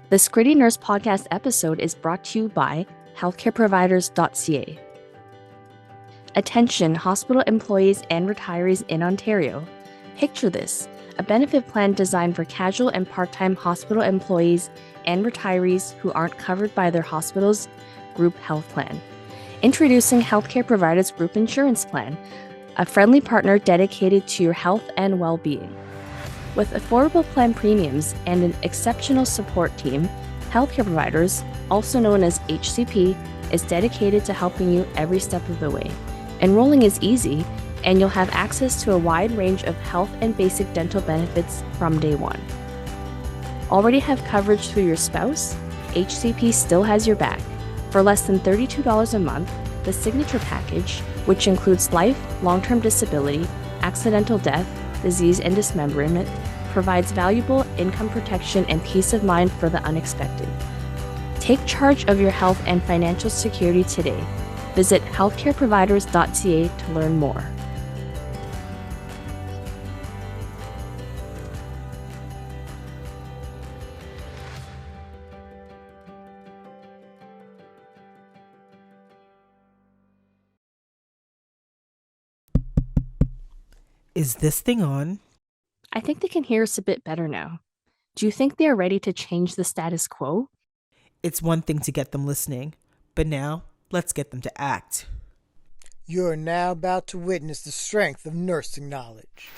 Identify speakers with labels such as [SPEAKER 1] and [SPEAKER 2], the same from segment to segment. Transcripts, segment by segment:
[SPEAKER 1] This Gritty Nurse podcast episode is brought to you by healthcareproviders.ca. Attention, hospital employees and retirees in Ontario. Picture this, a benefit plan designed for casual and part-time hospital employees and retirees who aren't covered by their hospital's group health plan. Introducing Healthcare Providers Group Insurance Plan, a friendly partner dedicated to your health and well-being. With affordable plan premiums and an exceptional support team, Healthcare Providers, also known as HCP, is dedicated to helping you every step of the way. Enrolling is easy, and you'll have access to a wide range of health and basic dental benefits from day one. Already have coverage through your spouse? HCP still has your back. For less than $32 a month, the Signature Package, which includes life, long-term disability, accidental death, disease, and dismemberment, provides valuable income protection and peace of mind for the unexpected. Take charge of your health and financial security today. Visit healthcareproviders.ca to learn more.
[SPEAKER 2] Is this thing on?
[SPEAKER 1] I think they can hear us a bit better now. Do you think they are ready to change the status quo?
[SPEAKER 2] It's one thing to get them listening, but now let's get them to act.
[SPEAKER 3] You are now about to witness the strength of nursing knowledge.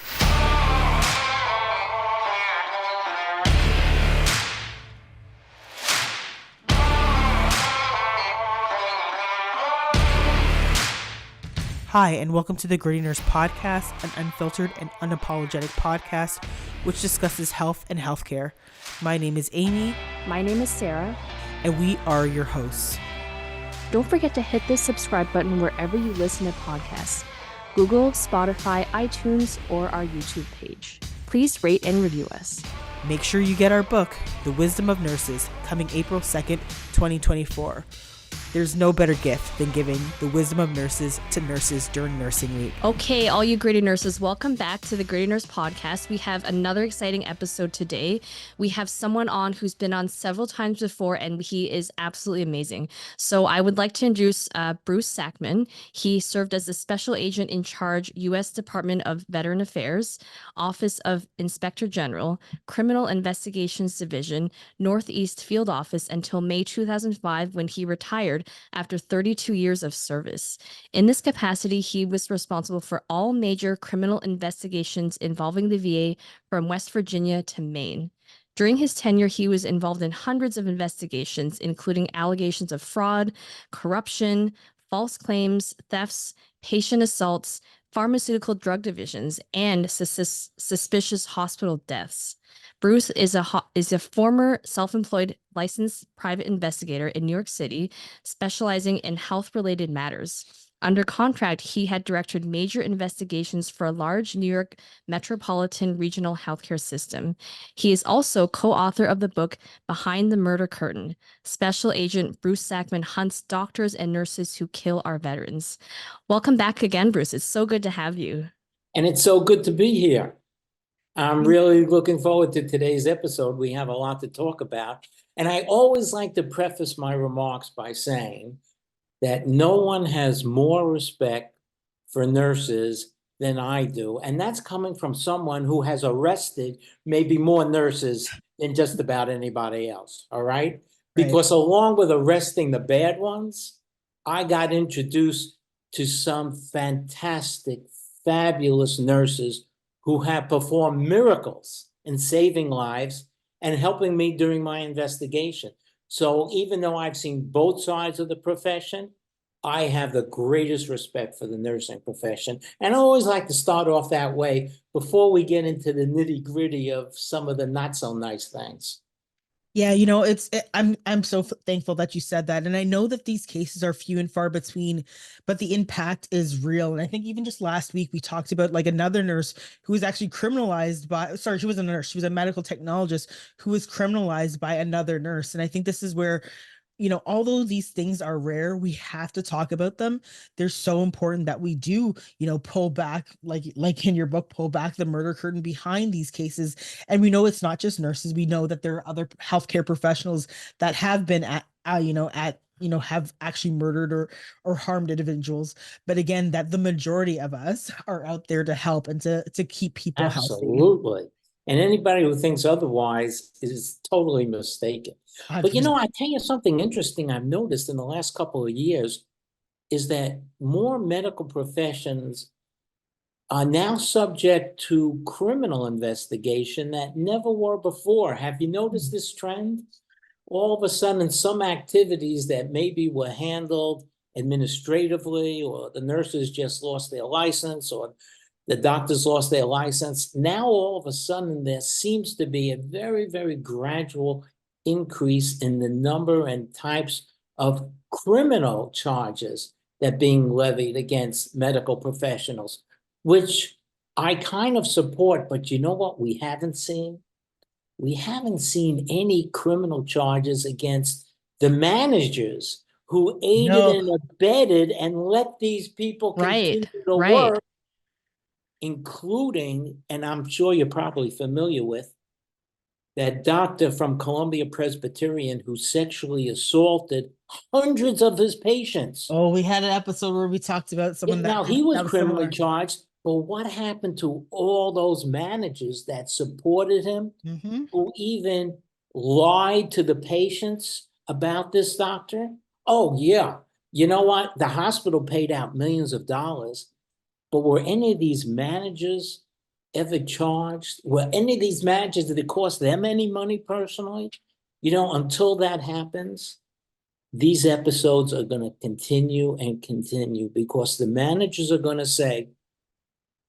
[SPEAKER 2] Hi, and welcome to the Gritty Nurse Podcast, an unfiltered and unapologetic podcast which discusses health and healthcare. My name is Amie.
[SPEAKER 1] My name is Sarah.
[SPEAKER 2] And we are your hosts.
[SPEAKER 1] Don't forget to hit the subscribe button wherever you listen to podcasts, Google, Spotify, iTunes, or our YouTube page. Please rate and review us.
[SPEAKER 2] Make sure you get our book, The Wisdom of Nurses, coming April 2nd, 2024. There's no better gift than giving the wisdom of nurses to nurses during nursing week.
[SPEAKER 1] Okay, all you Gritty Nurses, welcome back to the Gritty Nurse Podcast. We have another exciting episode today. We have someone on who's been on several times before, and he is absolutely amazing. So I would like to introduce Bruce Sackman. He served as the Special Agent in Charge, U.S. Department of Veteran Affairs, Office of Inspector General, Criminal Investigations Division, Northeast Field Office until May 2005 when he retired after 32 years of service. In this capacity, he was responsible for all major criminal investigations involving the VA from West Virginia to Maine. During his tenure, he was involved in hundreds of investigations, including allegations of fraud, corruption, false claims, thefts, patient assaults, pharmaceutical drug divisions, and suspicious hospital deaths. Bruce is a former self-employed licensed private investigator in New York City, specializing in health-related matters. Under contract, he had directed major investigations for a large New York metropolitan regional healthcare system. He is also co-author of the book Behind the Murder Curtain. Special Agent Bruce Sackman hunts doctors and nurses who kill our veterans. Welcome back again, Bruce. It's so good to have you.
[SPEAKER 4] And it's so good to be here. I'm really looking forward to today's episode. We have a lot to talk about. And I always like to preface my remarks by saying that no one has more respect for nurses than I do. And that's coming from someone who has arrested maybe more nurses than just about anybody else. All right? Because along with arresting the bad ones, I got introduced to some fantastic, fabulous nurses who have performed miracles in saving lives and helping me during my investigation. So even though I've seen both sides of the profession, I have the greatest respect for the nursing profession. And I always like to start off that way before we get into the nitty-gritty of some of the not so nice things.
[SPEAKER 2] Yeah, I'm so thankful that you said that. And I know that these cases are few and far between, but the impact is real. And I think even just last week, we talked about like another nurse who was actually criminalized she wasn't a nurse, she was a medical technologist who was criminalized by another nurse. And I think this is where although these things are rare, we have to talk about them. They're so important that we do, pull back, like in your book, pull back the murder curtain behind these cases. And we know it's not just nurses. We know that there are other healthcare professionals that have been have actually murdered or harmed individuals. But again, that the majority of us are out there to help and to keep people healthy.
[SPEAKER 4] Absolutely. And anybody who thinks otherwise is totally mistaken. But I tell you something interesting I've noticed in the last couple of years is that more medical professions are now subject to criminal investigation that never were before. Have you noticed this trend? All of a sudden, some activities that maybe were handled administratively, or the nurses just lost their license, or the doctors lost their license. Now, all of a sudden, there seems to be a very, very gradual increase in the number and types of criminal charges that are being levied against medical professionals, which I kind of support. But you know what we haven't seen? We haven't seen any criminal charges against the managers who aided and abetted and let these people continue to work, including, and I'm sure you're probably familiar with, that doctor from Columbia Presbyterian who sexually assaulted hundreds of his patients.
[SPEAKER 2] Oh, we had an episode where we talked about someone
[SPEAKER 4] now he was criminally charged, but what happened to all those managers that supported him, who even lied to the patients about this doctor? Oh, yeah. You know what? The hospital paid out millions of dollars, but were any of these managers ever charged? Were any of these managers, did it cost them any money personally? Until that happens, these episodes are going to continue and continue, because the managers are going to say,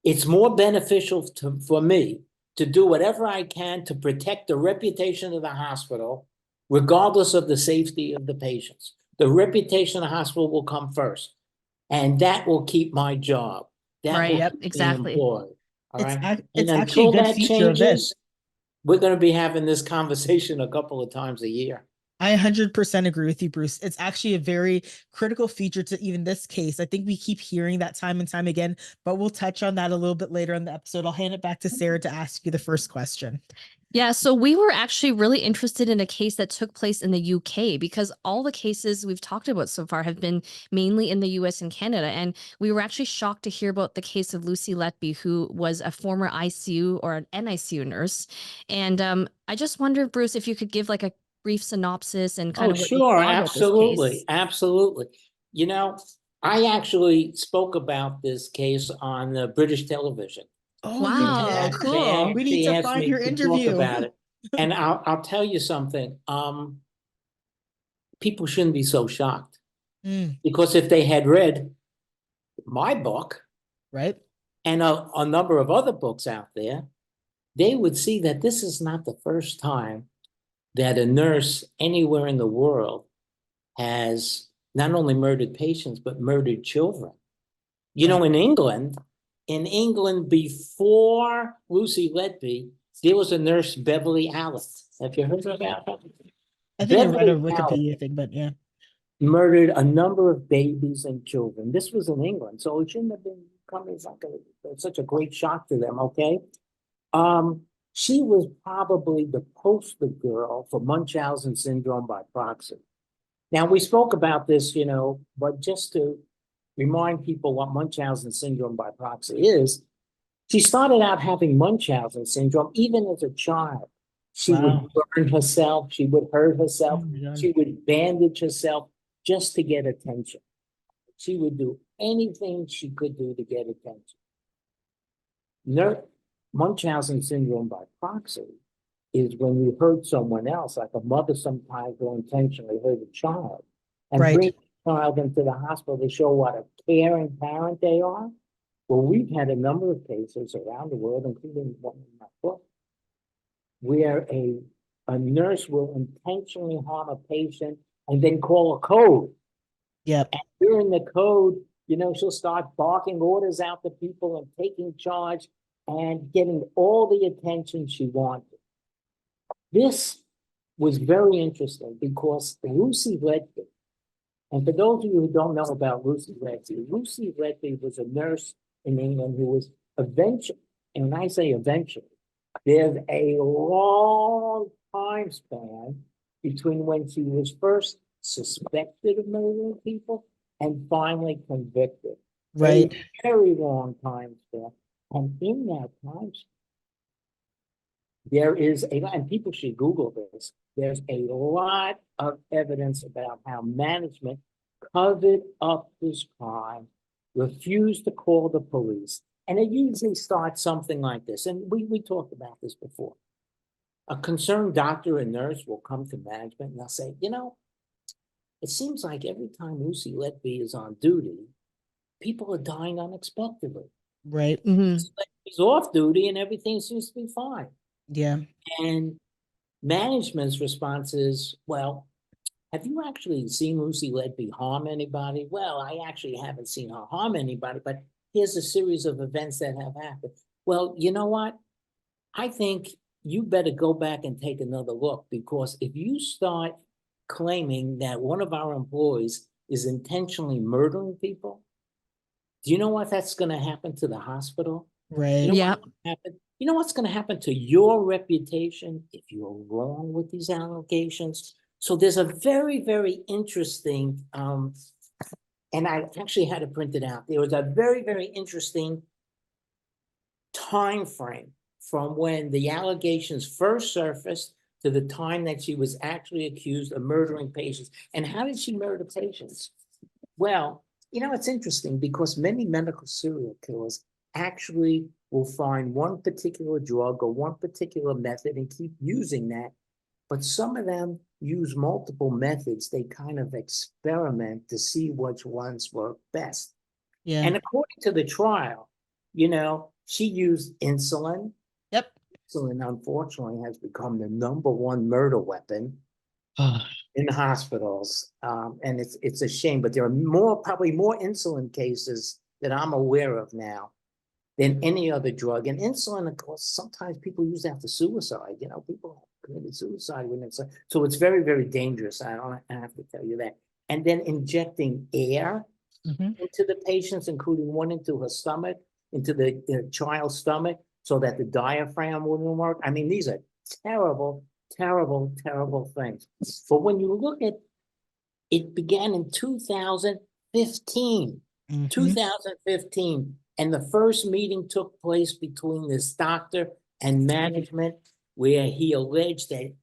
[SPEAKER 4] it's more beneficial for me to do whatever I can to protect the reputation of the hospital, regardless of the safety of the patients. The reputation of the hospital will come first, and that will keep my job. That will keep me employed. All right.
[SPEAKER 2] It's actually a good feature of this.
[SPEAKER 4] We're going to be having this conversation a couple of times a year.
[SPEAKER 2] I 100% agree with you, Bruce. It's actually a very critical feature to even this case. I think we keep hearing that time and time again, but we'll touch on that a little bit later in the episode. I'll hand it back to Sarah to ask you the first question.
[SPEAKER 1] Yeah, so we were actually really interested in a case that took place in the UK, because all the cases we've talked about so far have been mainly in the US and Canada. And we were actually shocked to hear about the case of Lucy Letby, who was a former ICU or an NICU nurse. And I just wondered, Bruce, if you could give like a brief synopsis and kind of what you thought about this case.
[SPEAKER 4] Absolutely. I actually spoke about this case on British television.
[SPEAKER 2] Oh,
[SPEAKER 1] wow, cool.
[SPEAKER 2] We need to find your interview
[SPEAKER 4] about it. And I'll tell you something. People shouldn't be so shocked, because if they had read my book,
[SPEAKER 2] right,
[SPEAKER 4] and a number of other books out there, they would see that this is not the first time that a nurse anywhere in the world has not only murdered patients, but murdered children. In England, before Lucy Letby, there was a nurse, Beverly Allen. Have you heard about her?
[SPEAKER 2] I think I read a Wikipedia thing, but yeah.
[SPEAKER 4] Murdered a number of babies and children. This was in England, so it shouldn't have been coming such a great shock to them, okay? She was probably the poster girl for Munchausen syndrome by proxy. Now, we spoke about this, but just to remind people what Munchausen syndrome by proxy is, she started out having Munchausen syndrome even as a child. She would burn herself, she would hurt herself, she would bandage herself just to get attention. She would do anything she could do to get attention. Munchausen syndrome by proxy is when you hurt someone else, like a mother sometimes will intentionally hurt a child, and bring the child into the hospital to show what a caring parent they are. Well, we've had a number of cases around the world, including one in my book, where a nurse will intentionally harm a patient and then call a code.
[SPEAKER 2] Yep.
[SPEAKER 4] And during the code, she'll start barking orders out to people and taking charge and getting all the attention she wanted. This was very interesting because Lucy Letby, and for those of you who don't know about Lucy Letby was a nurse in England who was eventually, and when I say eventually, there's a long time span between when she was first suspected of murdering people and finally convicted.
[SPEAKER 2] Right.
[SPEAKER 4] A very long time span. And in that time span, there is and people should Google this, there's a lot of evidence about how management covered up this crime, refused to call the police. And it usually starts something like this. And we talked about this before. A concerned doctor and nurse will come to management and they'll say, you know, it seems like every time Lucy Letby is on duty, people are dying unexpectedly.
[SPEAKER 2] Right.
[SPEAKER 4] He's off duty and everything seems to be fine.
[SPEAKER 2] Yeah.
[SPEAKER 4] And management's response is, well, have you actually seen Lucy Letby harm anybody? Well, I actually haven't seen her harm anybody, but here's a series of events that have happened. Well, you know what? I think you better go back and take another look, because if you start claiming that one of our employees is intentionally murdering people, do you know what that's going to happen to the hospital?
[SPEAKER 2] Right.
[SPEAKER 4] You know
[SPEAKER 1] Yeah.
[SPEAKER 4] you know what's going to happen to your reputation if you're wrong with these allegations? So there's a very, very interesting, and I actually had it printed out. There was a very, very interesting time frame from when the allegations first surfaced to the time that she was actually accused of murdering patients. And how did she murder patients? Well, you know, it's interesting because many medical serial killers actually will find one particular drug or one particular method and keep using that. But some of them use multiple methods. They kind of experiment to see which ones work best.
[SPEAKER 2] Yeah.
[SPEAKER 4] And according to the trial, you know, she used insulin.
[SPEAKER 2] Yep.
[SPEAKER 4] Insulin, unfortunately, has become the #1 murder weapon in hospitals. And it's a shame, but there are probably more insulin cases that I'm aware of now than any other drug. And insulin, of course, sometimes people use that for suicide. You know, people have committed suicide with insulin. So it's very, very dangerous. I have to tell you that. And then injecting air into the patients, including one into her stomach, into the child's stomach, so that the diaphragm wouldn't work. I mean, these are terrible, terrible, terrible things. But when you look at it, began in 2015. 2015. And the first meeting took place between this doctor and management, where he alleged that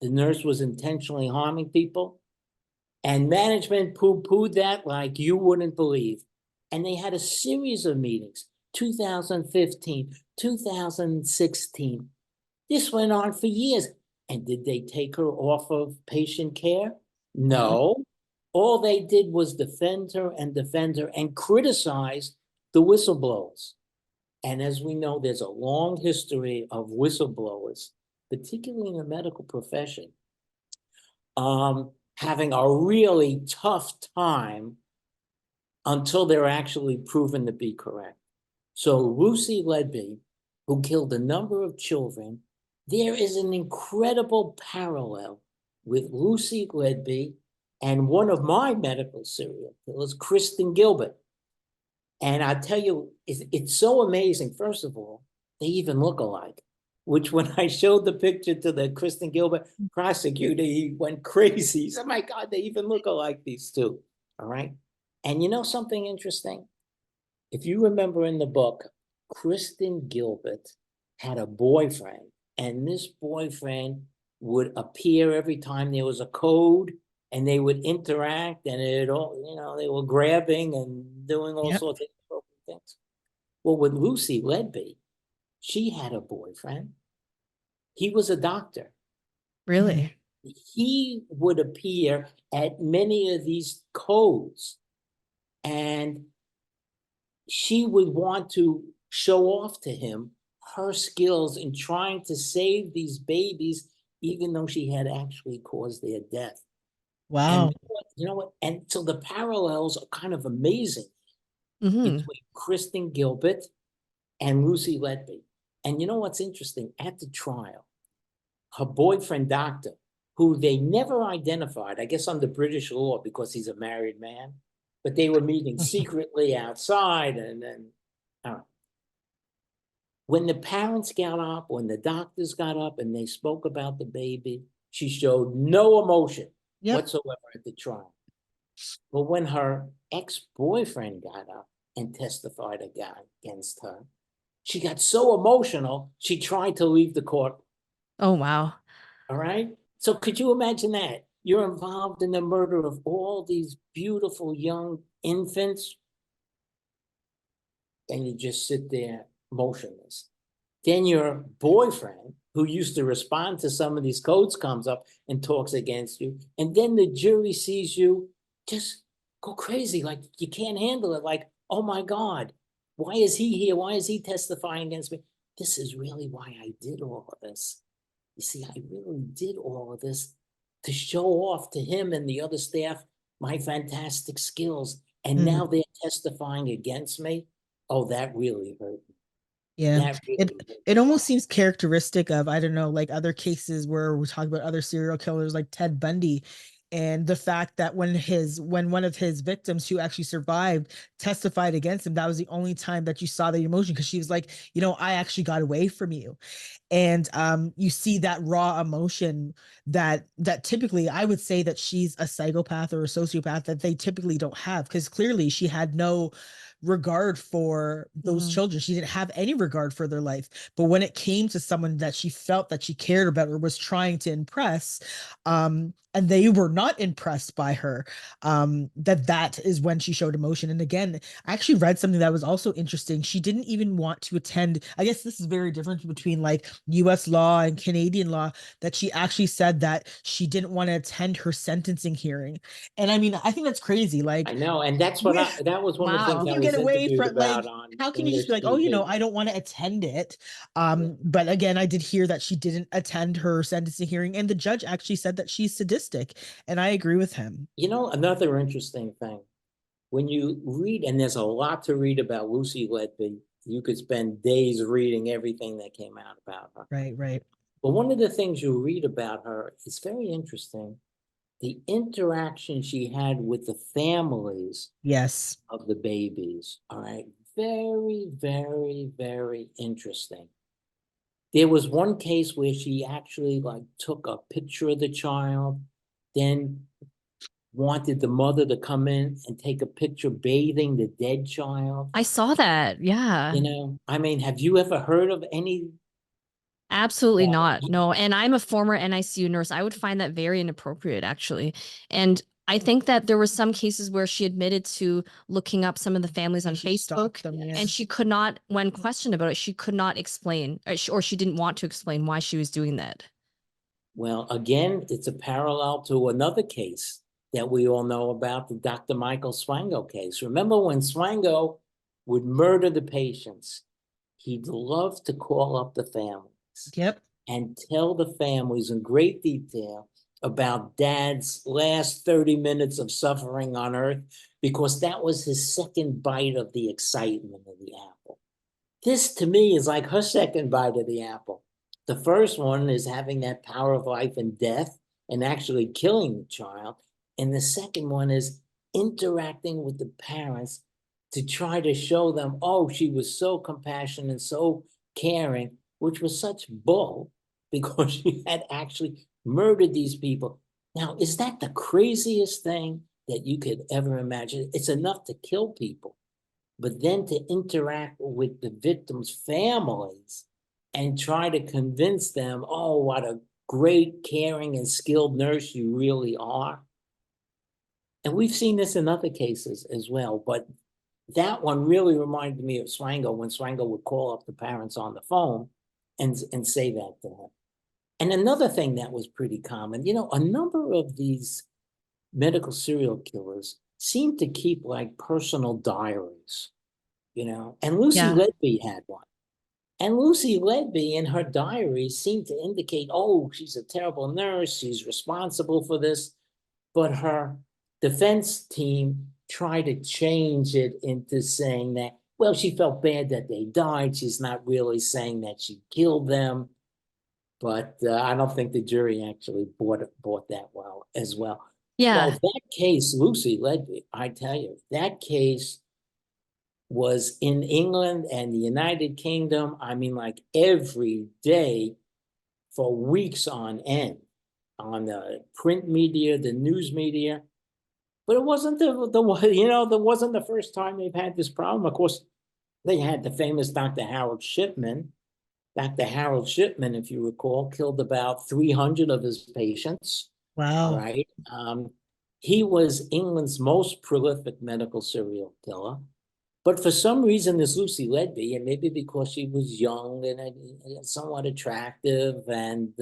[SPEAKER 4] the nurse was intentionally harming people. And management poo-pooed that like you wouldn't believe. And they had a series of meetings, 2015, 2016. This went on for years. And did they take her off of patient care? No. All they did was defend her and criticize the whistleblowers. And as we know, there's a long history of whistleblowers, particularly in the medical profession, having a really tough time until they're actually proven to be correct. So Lucy Letby, who killed a number of children, there is an incredible parallel with Lucy Letby and one of my medical serial killers, Kristen Gilbert. And I tell you, it's so amazing. First of all, they even look alike, which when I showed the picture to the Kristen Gilbert prosecutor, he went crazy. He said, oh my God, they even look alike, these two. All right. And you know something interesting? If you remember in the book, Kristen Gilbert had a boyfriend, and this boyfriend would appear every time there was a code, and they would interact, and it all, you know, they were grabbing and doing all sorts of things. Well, with Lucy Letby, she had a boyfriend. He was a doctor.
[SPEAKER 1] Really?
[SPEAKER 4] He would appear at many of these codes, and she would want to show off to him her skills in trying to save these babies, even though she had actually caused their death.
[SPEAKER 2] Wow.
[SPEAKER 4] And you know what? And so the parallels are kind of amazing between Kristen Gilbert and Lucy Letby. And you know what's interesting? At the trial, her boyfriend doctor who they never identified, I guess under British law because he's a married man, but they were meeting secretly outside and then, when the parents got up, when the doctors got up and they spoke about the baby, she showed no emotion whatsoever at the trial. But when her ex-boyfriend got up and testified against her, she got so emotional, she tried to leave the court.
[SPEAKER 1] Oh, wow.
[SPEAKER 4] All right. So could you imagine that? You're involved in the murder of all these beautiful young infants, and you just sit there motionless. Then your boyfriend, who used to respond to some of these codes, comes up and talks against you. And then the jury sees you just go crazy, like you can't handle it. Like, oh my God, why is he here? Why is he testifying against me? This is really why I did all of this. You see, I really did all of this to show off to him and the other staff my fantastic skills. And now they're testifying against me. Oh, that really hurt me.
[SPEAKER 2] Yeah,
[SPEAKER 4] Really
[SPEAKER 2] it almost seems characteristic of, I don't know, like other cases where we talk about other serial killers like Ted Bundy, and the fact that when one of his victims who actually survived testified against him, that was the only time that you saw the emotion, because she was like, I actually got away from you. And you see that raw emotion that typically, I would say that she's a psychopath or a sociopath that they typically don't have, because clearly she had no regard for those children. She didn't have any regard for their life. But when it came to someone that she felt that she cared about or was trying to impress, and they were not impressed by her, that is when she showed emotion. And again, I actually read something that was also interesting. She didn't even want to attend. I guess this is very different between like US law and Canadian law, that she actually said that she didn't want to attend her sentencing hearing. And I mean, I think that's crazy. Like,
[SPEAKER 4] I know, and that's what that was one of the
[SPEAKER 2] how
[SPEAKER 4] things
[SPEAKER 2] can
[SPEAKER 4] I
[SPEAKER 2] you
[SPEAKER 4] was
[SPEAKER 2] get away
[SPEAKER 4] interviewed
[SPEAKER 2] from, like,
[SPEAKER 4] about on
[SPEAKER 2] how can you just be
[SPEAKER 4] English
[SPEAKER 2] like, oh,
[SPEAKER 4] TV.
[SPEAKER 2] I don't want to attend it. But again, I did hear that she didn't attend her sentencing hearing, and the judge actually said that she's sadistic, and I agree with him.
[SPEAKER 4] Another interesting thing, when you read, and there's a lot to read about Lucy Letby, you could spend days reading everything that came out about her.
[SPEAKER 2] Right.
[SPEAKER 4] But one of the things you read about her is very interesting. The interaction she had with the families
[SPEAKER 2] Yes.
[SPEAKER 4] of the babies. All right. Very, very, very interesting. There was one case where she actually like took a picture of the child, then wanted the mother to come in and take a picture bathing the dead child.
[SPEAKER 1] I saw that. Yeah.
[SPEAKER 4] I mean, have you ever heard of any?
[SPEAKER 1] Absolutely not. No. And I'm a former NICU nurse. I would find that very inappropriate, actually. And I think that there were some cases where she admitted to looking up some of the families on Facebook, and she could not, when questioned about it, she could not explain, or she didn't want to explain why she was doing that.
[SPEAKER 4] Well, again, it's a parallel to another case that we all know about, the Dr. Michael Swango case. Remember when Swango would murder the patients, he'd love to call up the families.
[SPEAKER 2] Yep.
[SPEAKER 4] And tell the families in great detail about Dad's last 30 minutes of suffering on earth, because that was his second bite of the excitement of the apple. This, to me, is like her second bite of the apple. The first one is having that power of life and death and actually killing the child. And the second one is interacting with the parents to try to show them, oh, she was so compassionate and so caring, which was such bull, because she had actually murdered these people. Now, is that the craziest thing that you could ever imagine? It's enough to kill people, but then to interact with the victims' families and try to convince them, oh, what a great, caring, and skilled nurse you really are. And we've seen this in other cases as well, but that one really reminded me of Swango, when Swango would call up the parents on the phone and say that to him. And another thing that was pretty common, a number of these medical serial killers seem to keep like personal diaries, and Lucy Letby had one. And Lucy Letby in her diary seemed to indicate, oh, she's a terrible nurse, she's responsible for this. But her defense team tried to change it into saying that, well, she felt bad that they died. She's not really saying that she killed them. but I don't think the jury actually bought that well as well.
[SPEAKER 1] Yeah.
[SPEAKER 4] Well, that case, Lucy Letby, I tell you, that case was in England and the United Kingdom. I mean, like every day for weeks on end on the print media, the news media. But it wasn't there wasn't the first time they've had this problem. Of course, they had the famous Dr. Harold Shipman. Dr. Harold Shipman, if you recall, killed about 300 of his patients.
[SPEAKER 2] Wow.
[SPEAKER 4] Right. He was England's most prolific medical serial killer. But for some reason, this Lucy Letby, and maybe because she was young and somewhat attractive, and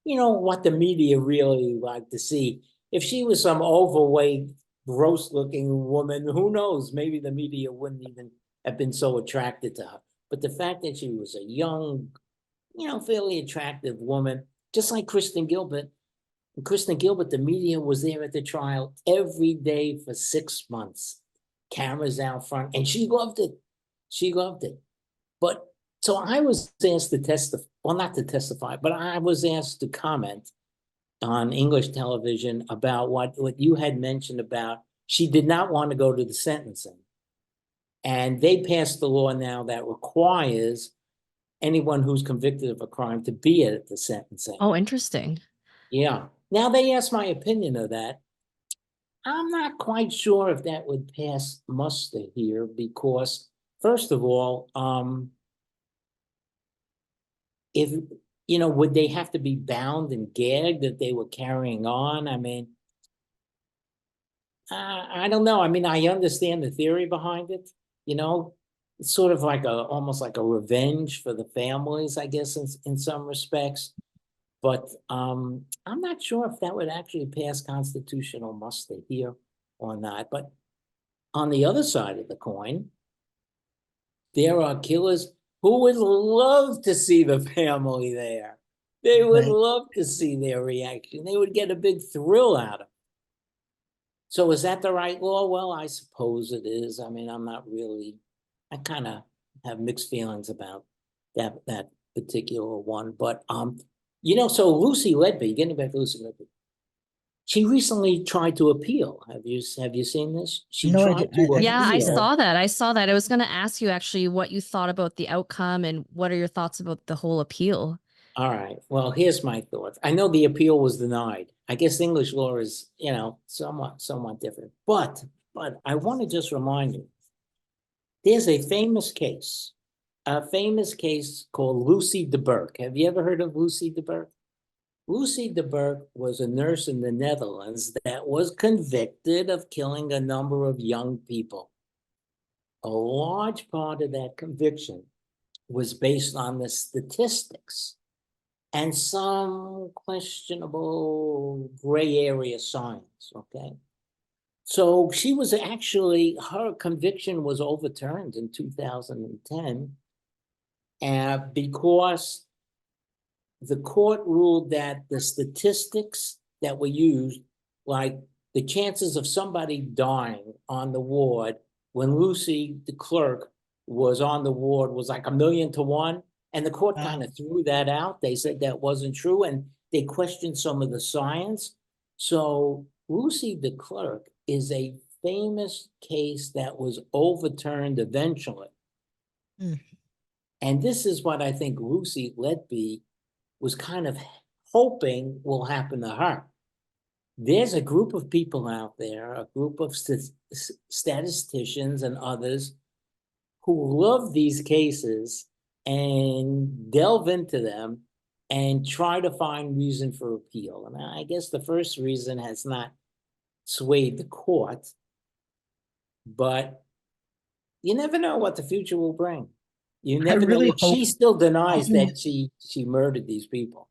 [SPEAKER 4] what the media really liked to see. If she was some overweight, gross-looking woman, who knows? Maybe the media wouldn't even have been so attracted to her. But the fact that she was a young, fairly attractive woman, just like Kristen Gilbert. And Kristen Gilbert, the media was there at the trial every day for 6 months. Cameras out front, and she loved it. She loved it. But so I was asked to testify, well, not to testify, but I was asked to comment on English television about what you had mentioned about she did not want to go to the sentencing. And they passed the law now that requires anyone who's convicted of a crime to be at the sentencing.
[SPEAKER 1] Oh, interesting.
[SPEAKER 4] Yeah. Now they asked my opinion of that. I'm not quite sure if that would pass muster here because, first of all, if would they have to be bound and gagged if they were carrying on? I mean, I don't know. I mean, I understand the theory behind it. It's sort of like almost like a revenge for the families, I guess, in some respects. But I'm not sure if that would actually pass constitutional muster here or not. But on the other side of the coin, there are killers who would love to see the family there. They would love to see their reaction. They would get a big thrill out of it. So is that the right law? Well, I suppose it is. I mean, I kind of have mixed feelings about that particular one. But so Lucy Letby, getting back to Lucy Letby, she recently tried to appeal. Have you seen this? She
[SPEAKER 2] No,
[SPEAKER 4] tried to appeal.
[SPEAKER 1] Yeah, I saw that. I was going to ask you actually what you thought about the outcome and what are your thoughts about the whole appeal?
[SPEAKER 4] All right. Well, here's my thoughts. I know the appeal was denied. I guess English law is, somewhat different. But I want to just remind you, there's a famous case called Lucy de Burgh. Have you ever heard of Lucy de Burgh? Lucy de Burgh was a nurse in the Netherlands that was convicted of killing a number of young people. A large part of that conviction was based on the statistics and some questionable gray area science, okay? So her conviction was overturned in 2010 because the court ruled that the statistics that were used, like the chances of somebody dying on the ward when Lucy, the clerk, was on the ward was like 1,000,000 to 1. And the court kind of threw that out. They said that wasn't true. And they questioned some of the science. So Lucy, the clerk, is a famous case that was overturned eventually. And this is what I think Lucy Letby was kind of hoping will happen to her. There's a group of people out there, a group of statisticians and others who love these cases and delve into them and try to find reason for appeal. And I guess the first reason has not swayed the court, but you never know what the future will bring. You never know. She still denies that she murdered these people.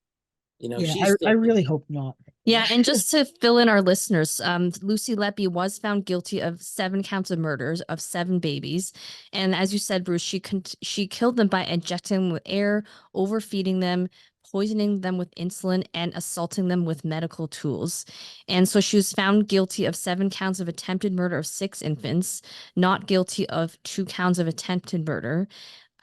[SPEAKER 2] I really hope not.
[SPEAKER 1] Yeah, and just to fill in our listeners, Lucy Letby was found guilty of 7 counts of murders of 7 babies, and as you said, Bruce, she killed them by injecting them with air, overfeeding them, poisoning them with insulin, and assaulting them with medical tools. And so she was found guilty of 7 counts of attempted murder of 6 infants, not guilty of 2 counts of attempted murder.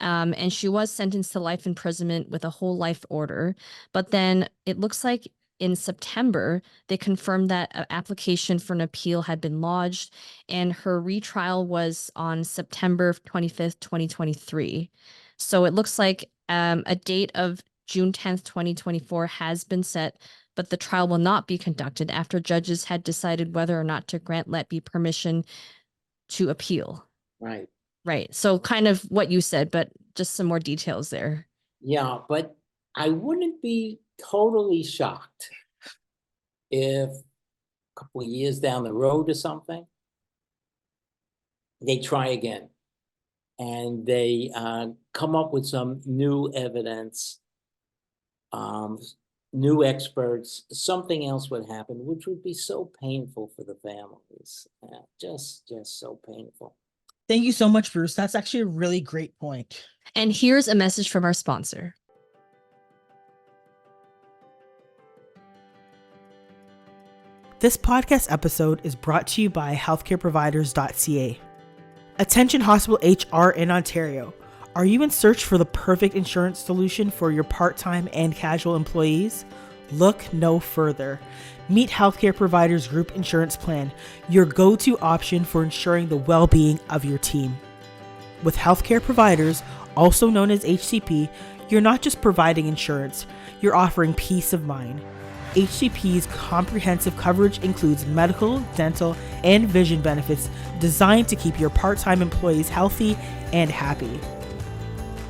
[SPEAKER 1] And she was sentenced to life imprisonment with a whole life order. But then it looks like in September, they confirmed that an application for an appeal had been lodged, and her retrial was on September 25th, 2023. So it looks like a date of June 10th, 2024 has been set, but the trial will not be conducted after judges had decided whether or not to grant Letby permission to appeal.
[SPEAKER 4] Right.
[SPEAKER 1] Right. So kind of what you said, but just some more details there.
[SPEAKER 4] Yeah, but I wouldn't be totally shocked if a couple of years down the road or something, they try again and they come up with some new evidence, new experts, something else would happen, which would be so painful for the families. Just so painful.
[SPEAKER 2] Thank you so much, Bruce. That's actually a really great point.
[SPEAKER 1] And here's a message from our sponsor.
[SPEAKER 2] This podcast episode is brought to you by healthcareproviders.ca. Attention hospital HR in Ontario. Are you in search for the perfect insurance solution for your part-time and casual employees? Look no further. Meet Healthcare Providers Group Insurance Plan, your go-to option for ensuring the well-being of your team. With Healthcare Providers, also known as HCP, you're not just providing insurance, you're offering peace of mind. HCP's comprehensive coverage includes medical, dental, and vision benefits designed to keep your part-time employees healthy and happy.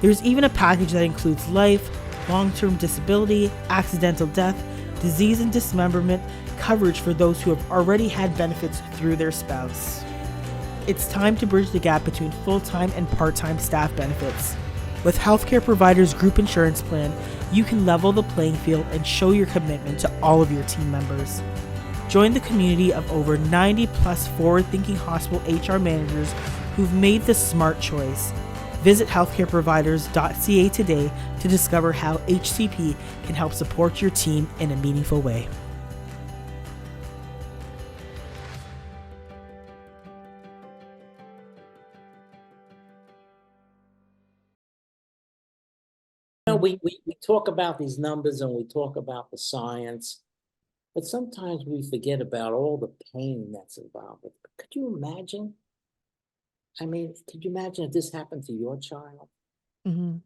[SPEAKER 2] There's even a package that includes life, long-term disability, accidental death, disease and dismemberment, coverage for those who have already had benefits through their spouse. It's time to bridge the gap between full-time and part-time staff benefits. With Healthcare Providers Group Insurance Plan, you can level the playing field and show your commitment to all of your team members. Join the community of over 90 plus forward-thinking hospital HR managers who've made the smart choice. Visit healthcareproviders.ca today to discover how HCP can help support your team in a meaningful way.
[SPEAKER 4] We talk about these numbers and we talk about the science, but sometimes we forget about all the pain that's involved. Could you imagine? I mean, could you imagine if this happened to your child?
[SPEAKER 1] Mm-hmm.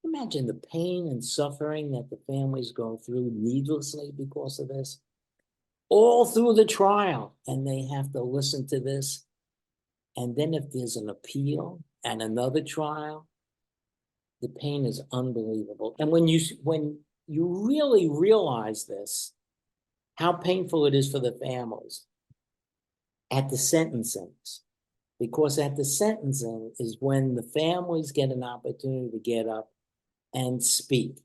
[SPEAKER 4] Imagine the pain and suffering that the families go through needlessly because of this, all through the trial, and they have to listen to this. And then if there's an appeal and another trial, the pain is unbelievable. And when you really realize this, how painful it is for the families at the sentencings, because at the sentencing is when the families get an opportunity to get up and speak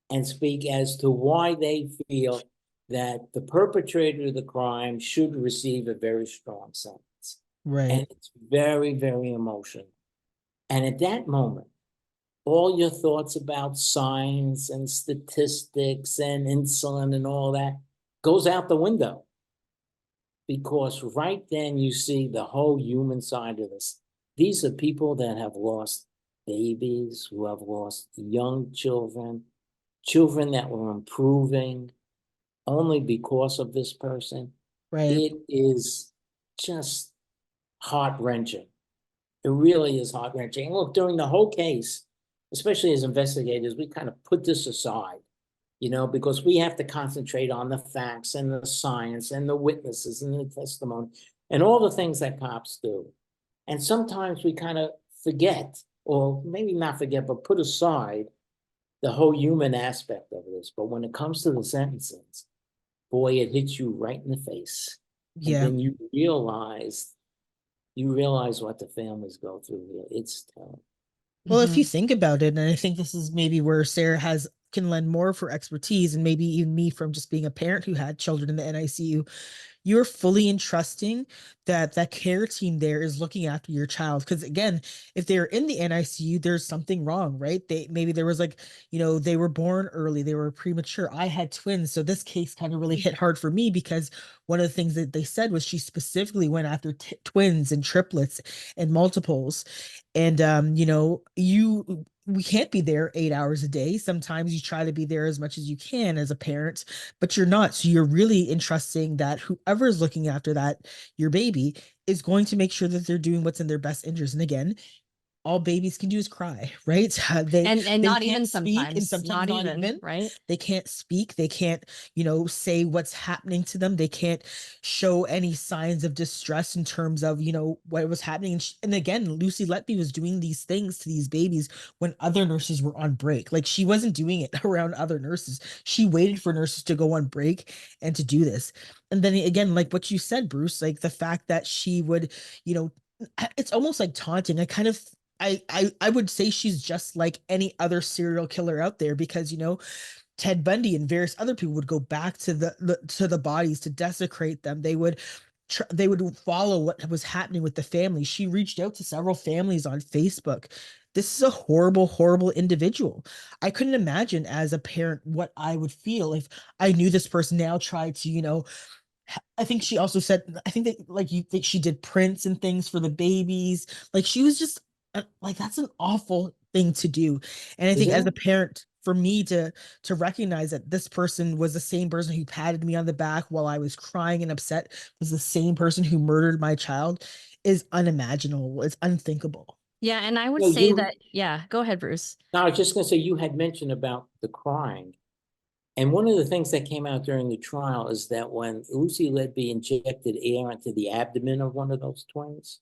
[SPEAKER 4] as to why they feel that the perpetrator of the crime should receive a very strong sentence.
[SPEAKER 2] Right.
[SPEAKER 4] And it's very, very emotional. And at that moment, all your thoughts about science and statistics and insulin and all that goes out the window. Because right then you see the whole human side of this. These are people that have lost babies, who have lost young children, children that were improving only because of this person.
[SPEAKER 2] Right.
[SPEAKER 4] It is just heart-wrenching. It really is heart-wrenching. Look, during the whole case, especially as investigators, we kind of put this aside, because we have to concentrate on the facts and the science and the witnesses and the testimony and all the things that cops do. And sometimes we kind of forget, or maybe not forget, but put aside the whole human aspect of this. But when it comes to the sentences, boy, it hits you right in the face.
[SPEAKER 2] Yeah.
[SPEAKER 4] And then you realize what the families go through here. It's terrible.
[SPEAKER 2] Well, if you think about it, and I think this is maybe where Sarah has can lend more of her expertise, and maybe even me from just being a parent who had children in the NICU, you're fully entrusting that that care team there is looking after your child. Because again, if they're in the NICU, there's something wrong, right? Maybe there was like, they were born early, they were premature. I had twins, so this case kind of really hit hard for me, because one of the things that they said was she specifically went after twins and triplets and multiples. And we can't be there 8 hours a day. Sometimes you try to be there as much as you can as a parent, but you're not. So you're really entrusting that whoever is looking after your baby, is going to make sure that they're doing what's in their best interest. And again, all babies can do is cry, right?
[SPEAKER 1] And
[SPEAKER 2] They
[SPEAKER 1] not even
[SPEAKER 2] can't speak, and
[SPEAKER 1] sometimes,
[SPEAKER 2] sometimes
[SPEAKER 1] not
[SPEAKER 2] not
[SPEAKER 1] even,
[SPEAKER 2] even.
[SPEAKER 1] right?
[SPEAKER 2] They can't speak. They can't, say what's happening to them. They can't show any signs of distress in terms of, what was happening. And again, Lucy Letby was doing these things to these babies when other nurses were on break. Like, she wasn't doing it around other nurses. She waited for nurses to go on break and to do this. And then again, like what you said, Bruce, like the fact that she would, you know, it's almost like taunting. I would say she's just like any other serial killer out there, because Ted Bundy and various other people would go back to the bodies to desecrate them. They would follow what was happening with the family. She reached out to several families on Facebook. This is a horrible, horrible individual. I couldn't imagine as a parent what I would feel if I knew this person now tried to, I think she also said, I think that like you think she did prints and things for the babies. Like, she was just like, that's an awful thing to do. And I think
[SPEAKER 4] Isn't
[SPEAKER 2] as
[SPEAKER 4] it?
[SPEAKER 2] a parent, for me to recognize that this person was the same person who patted me on the back while I was crying and upset, was the same person who murdered my child, is unimaginable. It's unthinkable.
[SPEAKER 1] Yeah, and I would
[SPEAKER 4] Well,
[SPEAKER 1] say that, yeah, go ahead, Bruce.
[SPEAKER 4] I was just going to say, you had mentioned about the crying. And one of the things that came out during the trial is that when Lucy Letby injected air into the abdomen of one of those twins,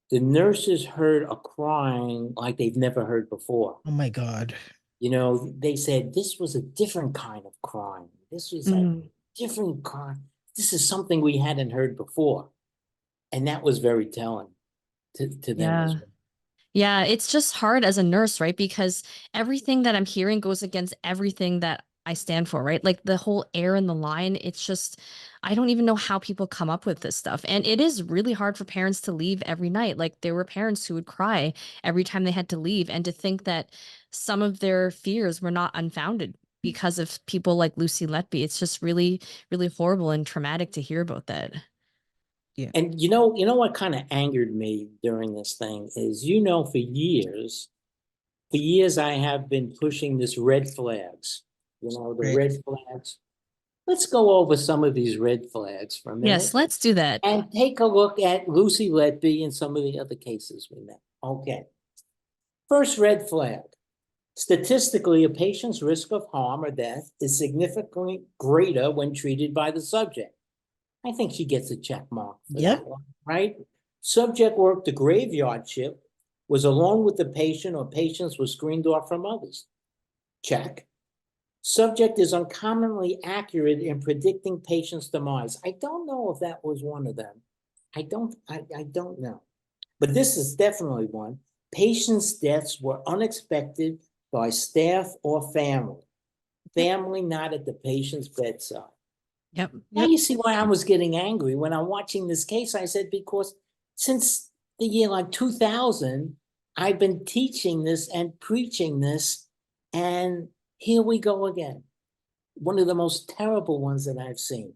[SPEAKER 4] the nurses heard a crying like they've never heard before.
[SPEAKER 2] Oh my God.
[SPEAKER 4] They said this was a different kind of crying. This was a different kind. This is something we hadn't heard before. And that was very telling to them as
[SPEAKER 1] Yeah.
[SPEAKER 4] well.
[SPEAKER 1] Yeah, it's just hard as a nurse, right? Because everything that I'm hearing goes against everything that I stand for, right? Like the whole air in the line, it's just, I don't even know how people come up with this stuff. And it is really hard for parents to leave every night. Like, there were parents who would cry every time they had to leave, and to think that some of their fears were not unfounded because of people like Lucy Letby. It's just really, really horrible and traumatic to hear about that.
[SPEAKER 2] Yeah.
[SPEAKER 4] And what kind of angered me during this thing is, for years I have been pushing this red flags, the
[SPEAKER 2] Right.
[SPEAKER 4] red flags. Let's go over some of these red flags for a minute.
[SPEAKER 1] Yes, let's do that.
[SPEAKER 4] And take a look at Lucy Letby and some of the other cases we met. Okay. First red flag. Statistically, a patient's risk of harm or death is significantly greater when treated by the subject. I think she gets a check mark for
[SPEAKER 2] Yep.
[SPEAKER 4] that one, right? Subject worked a graveyard shift, was alone with the patient, or patients were screened off from others. Check. Subject is uncommonly accurate in predicting patients' demise. I don't know if that was one of them. I don't know. But this is definitely one. Patients' deaths were unexpected by staff or family. Family not at the patient's bedside.
[SPEAKER 1] Yep.
[SPEAKER 4] Now you see why I was getting angry when I'm watching this case. I said, because since the year like 2000, I've been teaching this and preaching this, and here we go again. One of the most terrible ones that I've seen.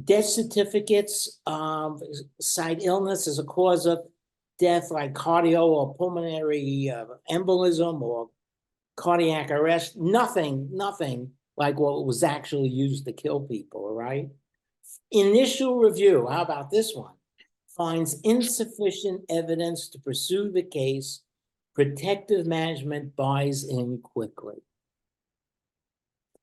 [SPEAKER 4] Death certificates cite illness as a cause of death, like cardio or pulmonary embolism or cardiac arrest. Nothing like what was actually used to kill people, all right? Initial review, how about this one? Finds insufficient evidence to pursue the case. Protective management buys in quickly.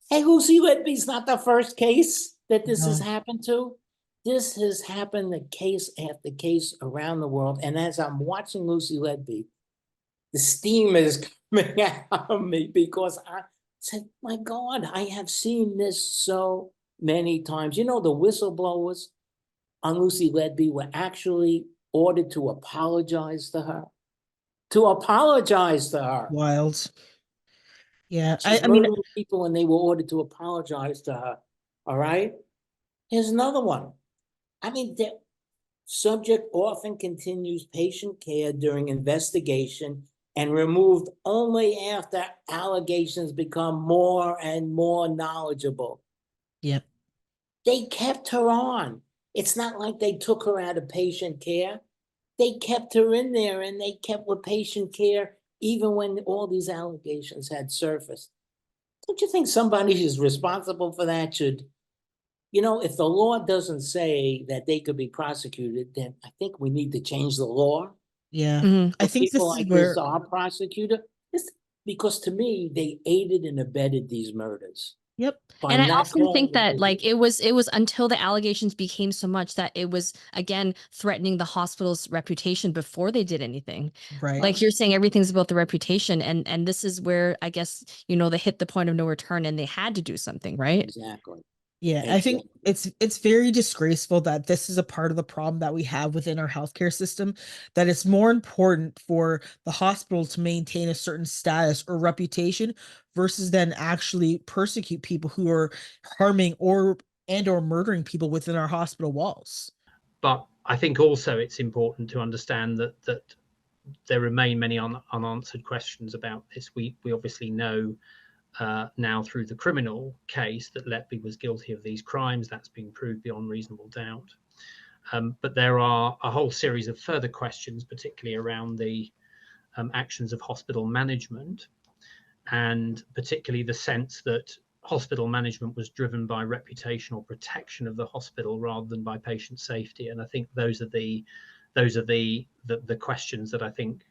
[SPEAKER 4] Hey, Lucy Letby's not the first case that this has happened to. This has happened to case after case around the world. And as I'm watching Lucy Letby, the steam is coming out of me, because I said, my God, I have seen this so many times. The whistleblowers on Lucy Letby were actually ordered to apologize to her.
[SPEAKER 2] Wild. Yeah,
[SPEAKER 4] She's
[SPEAKER 2] I mean,
[SPEAKER 4] murdering people and they were ordered to apologize to her. All right. Here's another one. I mean, the subject often continues patient care during investigation and removed only after allegations become more and more knowledgeable.
[SPEAKER 2] yep.
[SPEAKER 4] They kept her on. It's not like they took her out of patient care. They kept her in there and they kept with patient care even when all these allegations had surfaced. Don't you think somebody who's responsible for that should, if the law doesn't say that they could be prosecuted, then I think we need to change the law
[SPEAKER 2] Yeah.
[SPEAKER 1] Mhm.
[SPEAKER 2] I
[SPEAKER 4] for
[SPEAKER 2] think
[SPEAKER 4] people
[SPEAKER 2] this is
[SPEAKER 4] like this
[SPEAKER 2] where,
[SPEAKER 4] are prosecuted. Because to me, they aided and abetted these murders
[SPEAKER 2] yep.
[SPEAKER 4] by
[SPEAKER 1] And I
[SPEAKER 4] not
[SPEAKER 1] often think
[SPEAKER 4] calling
[SPEAKER 1] that
[SPEAKER 4] them.
[SPEAKER 1] like it was until the allegations became so much that it was again threatening the hospital's reputation before they did anything.
[SPEAKER 2] Right.
[SPEAKER 1] Like you're saying everything's about the reputation, and this is where I guess they hit the point of no return and they had to do something, right?
[SPEAKER 4] Exactly.
[SPEAKER 2] Yeah, I think
[SPEAKER 4] Exactly.
[SPEAKER 2] it's very disgraceful that this is a part of the problem that we have within our healthcare system, that it's more important for the hospital to maintain a certain status or reputation versus then actually persecute people who are harming or murdering people within our hospital walls.
[SPEAKER 5] But I think also it's important to understand that there remain many unanswered questions about this. We obviously know now through the criminal case that Letby was guilty of these crimes. That's been proved beyond reasonable doubt. But there are a whole series of further questions, particularly around the actions of hospital management, and particularly the sense that hospital management was driven by reputational protection of the hospital rather than by patient safety. And I think those are the questions that I think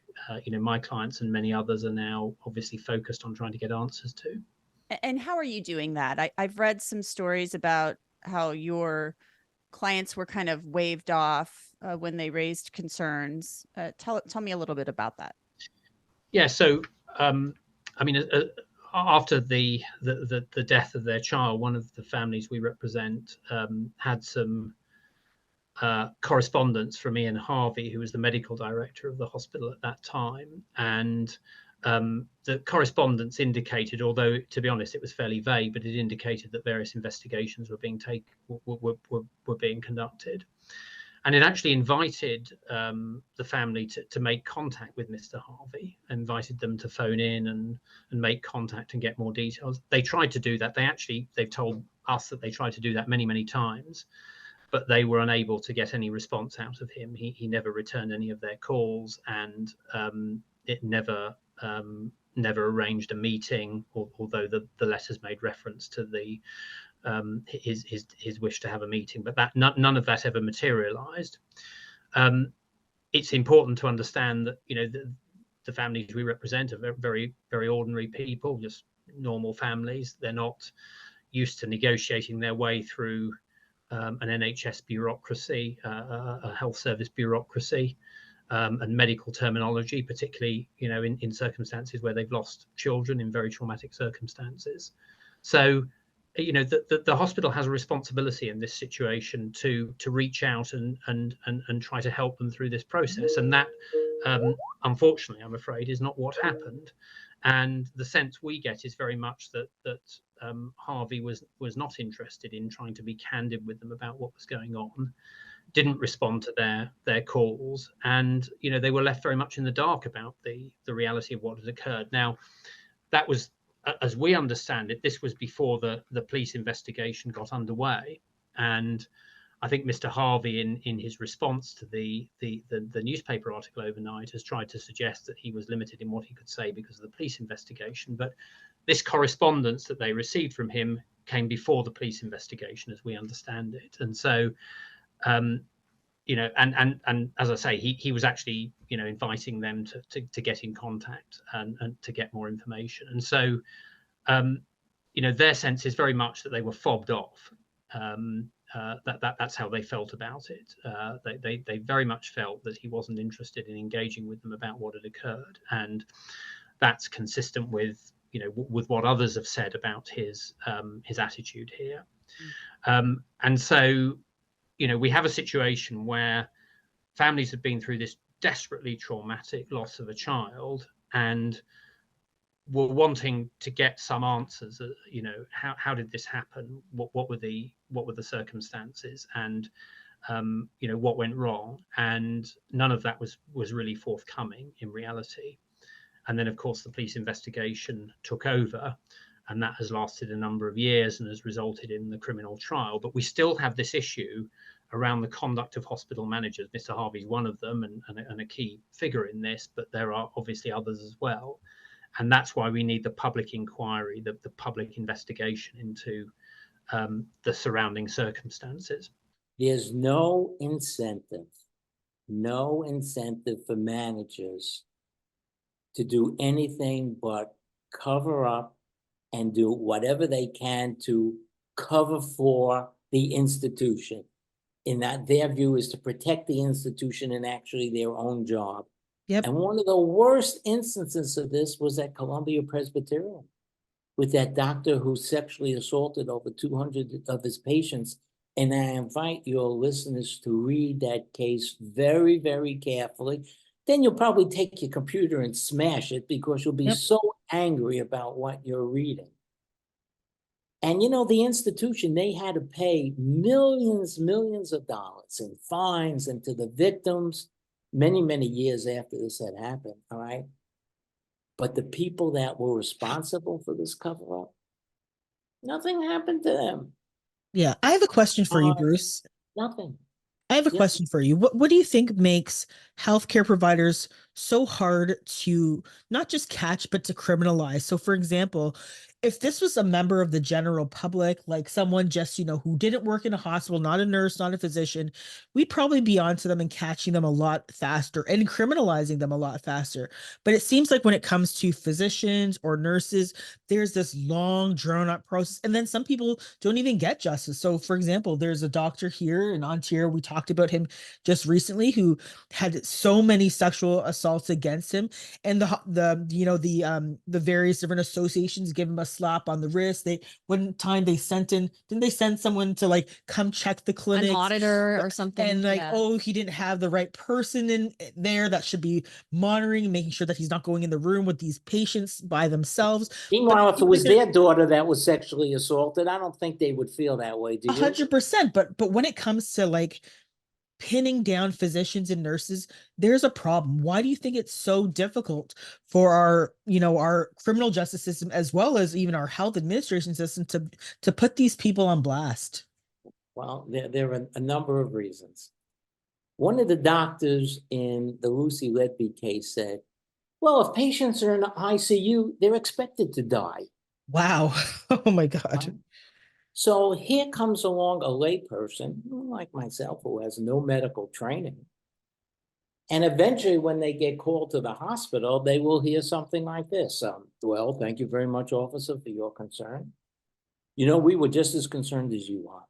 [SPEAKER 5] my clients and many others are now obviously focused on trying to get answers to.
[SPEAKER 6] And how are you doing that? I've read some stories about how your clients were kind of waved off when they raised concerns. Tell me a little bit about that.
[SPEAKER 5] Yeah, so I mean, after the death of their child, one of the families we represent had some correspondence from Ian Harvey, who was the medical director of the hospital at that time, and the correspondence indicated, although to be honest it was fairly vague, but it indicated that various investigations were being conducted. And it actually invited the family to make contact with Mr. Harvey, invited them to phone in and make contact and get more details. They tried to do that. They've told us that they tried to do that many, many times, but they were unable to get any response out of him. He never returned any of their calls, and it never arranged a meeting, although the letters made reference to the his wish to have a meeting, but that none of that ever materialized. It's important to understand that the families we represent are very, very ordinary people, just normal families. They're not used to negotiating their way through an NHS bureaucracy, a health service bureaucracy, and medical terminology, particularly in circumstances where they've lost children in very traumatic circumstances. So the hospital has a responsibility in this situation to reach out and try to help them through this process, and that unfortunately, I'm afraid, is not what happened. And the sense we get is very much that Harvey was not interested in trying to be candid with them about what was going on, didn't respond to their calls, and they were left very much in the dark about the reality of what had occurred. Now, that was, as we understand it, this was before the police investigation got underway, and I think Mr. Harvey, in his response to the newspaper article overnight, has tried to suggest that he was limited in what he could say because of the police investigation. But this correspondence that they received from him came before the police investigation, as we understand it, and so. And as I say, he was actually inviting them to get in contact and to get more information, and so their sense is very much that they were fobbed off. That's how they felt about it. They very much felt that he wasn't interested in engaging with them about what had occurred, and that's consistent with what others have said about his attitude here. And so we have a situation where families have been through this desperately traumatic loss of a child, and were wanting to get some answers. You know, how did this happen? What were the circumstances? And you know, what went wrong? And none of that was really forthcoming in reality. And then, of course, the police investigation took over, and that has lasted a number of years and has resulted in the criminal trial. But we still have this issue around the conduct of hospital managers. Mr. Harvey's one of them and a key figure in this, but there are obviously others as well. And that's why we need the public inquiry, the public investigation into the surrounding circumstances.
[SPEAKER 4] There's no incentive for managers to do anything but cover up and do whatever they can to cover for the institution. In that their view is to protect the institution and actually their own job.
[SPEAKER 2] Yep.
[SPEAKER 4] And one of the worst instances of this was at Columbia Presbyterian with that doctor who sexually assaulted over 200 of his patients. And I invite your listeners to read that case very, very carefully. Then you'll probably take your computer and smash it because you'll be so angry about what you're reading. And, you know, the institution, they had to pay millions of dollars in fines and to the victims many, many years after this had happened, all right? But the people that were responsible for this cover-up, nothing happened to them.
[SPEAKER 2] Yeah, I have a question for you, Bruce.
[SPEAKER 4] Nothing.
[SPEAKER 2] I have a question for you. What do you think makes healthcare providers so hard to not just catch, but to criminalize? So, for example, if this was a member of the general public, like someone just, you know, who didn't work in a hospital, not a nurse, not a physician, we'd probably be onto them and catching them a lot faster and criminalizing them a lot faster. But it seems like when it comes to physicians or nurses, there's this long drawn out process. And then some people don't even get justice. So, for example, there's a doctor here in Ontario, we talked about him just recently, who had so many sexual assaults against him, and the various different associations give him a slap on the wrist. Didn't they send someone to like come check the clinic,
[SPEAKER 1] an auditor or something,
[SPEAKER 2] and like, oh, he didn't have the right person in there that should be monitoring, making sure that he's not going in the room with these patients by themselves.
[SPEAKER 4] Meanwhile, if it was their daughter that was sexually assaulted, I don't think they would feel that way, do you?
[SPEAKER 2] 100%. But when it comes to like pinning down physicians and nurses, there's a problem. Why do you think it's so difficult for our criminal justice system, as well as even our health administration system, to put these people on blast?
[SPEAKER 4] Well, there are a number of reasons. One of the doctors in the Lucy Letby case said, well, if patients are in the ICU, they're expected to die.
[SPEAKER 2] Wow. Oh my God.
[SPEAKER 4] So here comes along a layperson like myself who has no medical training. And eventually when they get called to the hospital, they will hear something like this. Well, thank you very much, officer, for your concern. You know, we were just as concerned as you are.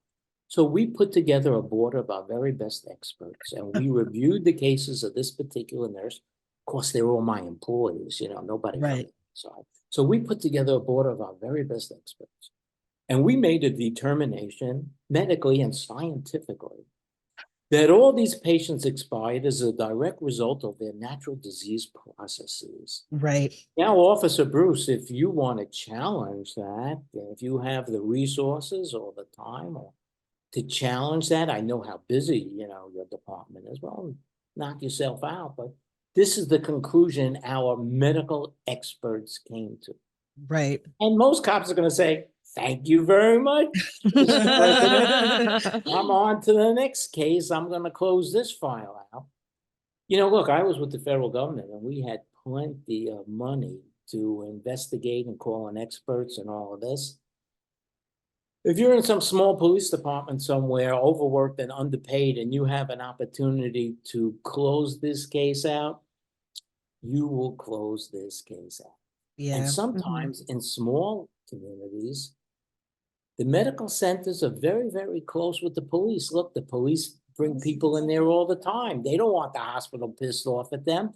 [SPEAKER 4] So we put together a board of our very best experts, and we reviewed the cases of this particular nurse. Of course, they're all my employees, you know, nobody from the outside. So we put together a board of our very best experts. And we made a determination, medically and scientifically, that all these patients expired as a direct result of their natural disease processes.
[SPEAKER 2] Right.
[SPEAKER 4] Now, Officer Bruce, if you want to challenge that, if you have the resources or the time or to challenge that, I know how busy, you know, your department is. Well, knock yourself out. But this is the conclusion our medical experts came to.
[SPEAKER 2] Right.
[SPEAKER 4] And most cops are going to say, thank you very much, Mr. President. I'm on to the next case. I'm going to close this file out. You know, look, I was with the federal government and we had plenty of money to investigate and call in experts and all of this. If you're in some small police department somewhere, overworked and underpaid, and you have an opportunity to close this case out, you will close this case out.
[SPEAKER 2] Yeah.
[SPEAKER 4] And sometimes in small communities, the medical centers are very, very close with the police. Look, the police bring people in there all the time. They don't want the hospital pissed off at them.